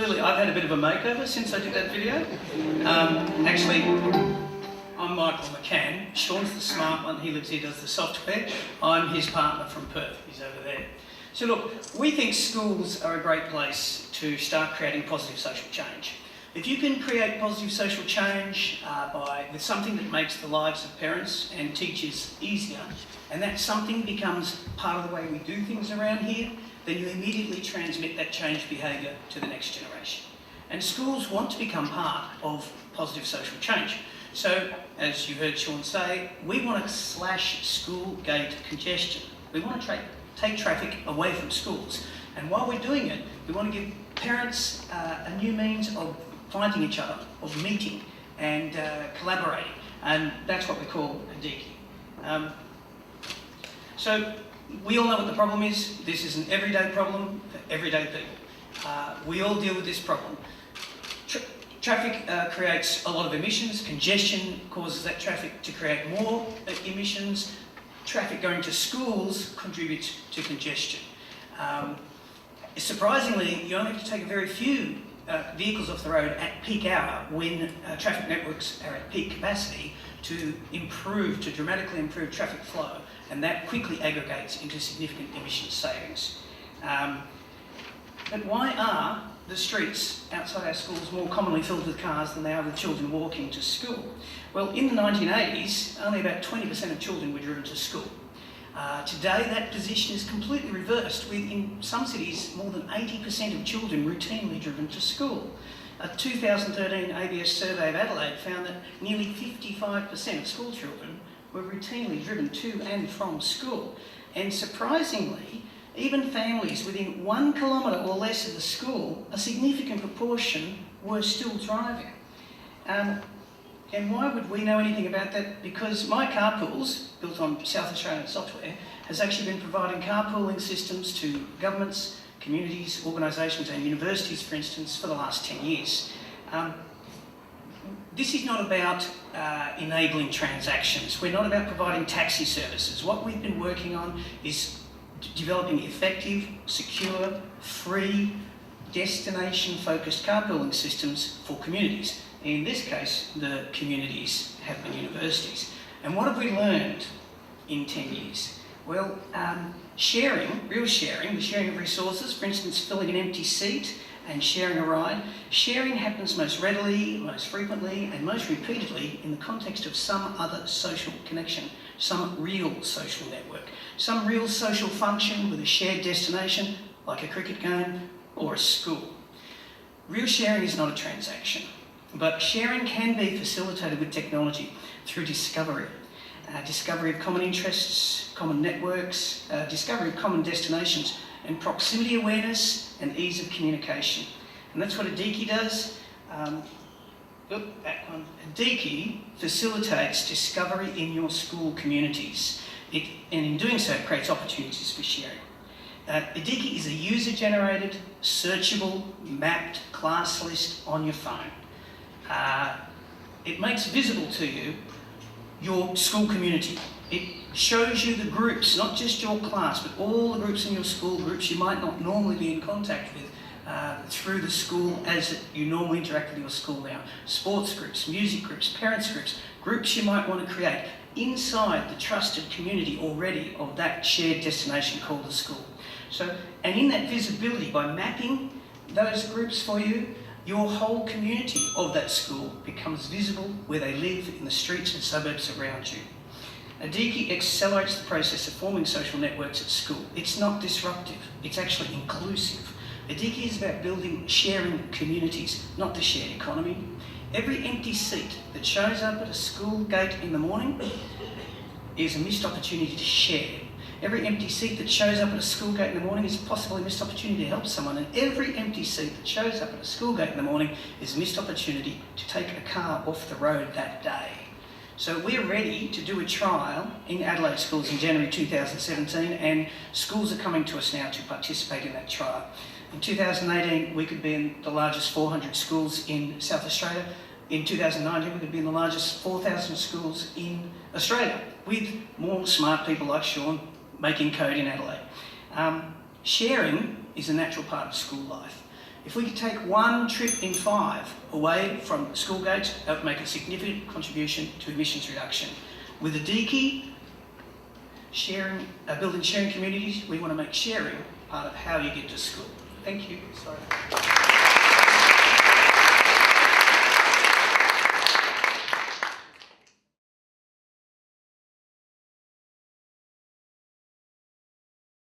clearly I've had a bit of a makeover since I did that video. Actually, I'm Michael McCann. Sean's the smart one, he lives here, does the software. I'm his partner from Perth, he's over there. So look, we think schools are a great place to start creating positive social change. If you can create positive social change with something that makes the lives of parents and teachers easier, and that something becomes part of the way we do things around here, then you immediately transmit that change behaviour to the next generation. And schools want to become part of positive social change. So, as you heard Sean say, we want to slash school gate congestion. We want to take traffic away from schools. And while we're doing it, we want to give parents a new means of finding each other, of meeting and collaborating. And that's what we call Adiki. So we all know what the problem is. This is an everyday problem for everyday people. We all deal with this problem. Traffic creates a lot of emissions. Congestion causes that traffic to create more emissions. Traffic going to schools contributes to congestion. Surprisingly, you only have to take a very few vehicles off the road at peak hour when traffic networks are at peak capacity to dramatically improve traffic flow, and that quickly aggregates into significant emissions savings. But why are the streets outside our schools more commonly filled with cars than they are with children walking to school? Well, in the 1980s, only about 20% of children were driven to school. Today, that position is completely reversed, with in some cities more than 80% of children routinely driven to school. A 2013 ABS survey of Adelaide found that nearly 55% of school children were routinely driven to and from school. And surprisingly, even families within 1 kilometre or less of the school, a significant proportion were still driving. And why would we know anything about that? Because My Carpools, built on South Australian software, has actually been providing carpooling systems to governments, communities, organisations and universities, for instance, for the last 10 years. This is not about enabling transactions. We're not about providing taxi services. What we've been working on is developing effective, secure, free, destination-focused carpooling systems for communities. In this case, the communities have been universities. And what have we learned in 10 years? Well, sharing, real sharing, the sharing of resources, for instance, filling an empty seat and sharing a ride, sharing happens most readily, most frequently, and most repeatedly in the context of some other social connection, some real social network, some real social function with a shared destination, like a cricket game or a school. Real sharing is not a transaction. But sharing can be facilitated with technology through discovery. Discovery of common interests, common networks, discovery of common destinations, and proximity awareness and ease of communication. And that's what Adiki does. Adiki facilitates discovery in your school communities. And in doing so, it creates opportunities for sharing. Adiki is a user-generated, searchable, mapped class list on your phone. It makes visible to you your school community. It shows you the groups, not just your class, but all the groups in your school, groups you might not normally be in contact with through the school as you normally interact with your school now. Sports groups, music groups, parents groups, groups you might want to create inside the trusted community already of that shared destination called the school. So, and in that visibility, by mapping those groups for you, your whole community of that school becomes visible where they live in the streets and suburbs around you. Adiki accelerates the process of forming social networks at school. It's not disruptive, it's actually inclusive. Adiki is about building sharing communities, not the shared economy. Every empty seat that shows up at a school gate in the morning is a missed opportunity to share. Every empty seat that shows up at a school gate in the morning is possibly a missed opportunity to help someone, and every empty seat that shows up at a school gate in the morning is a missed opportunity to take a car off the road that day. So we're ready to do a trial in Adelaide schools in January 2017, and schools are coming to us now to participate in that trial. In 2018, we could be in the largest 400 schools in South Australia. In 2019, we could be in the largest 4,000 schools in Australia, with more smart people like Sean making code in Adelaide. Sharing is a natural part of school life. If we could take one trip in 5 away from school gates, that would make a significant contribution to emissions reduction. With the DKI, building sharing communities, we want to make sharing part of how you get to school. Thank you. Sorry.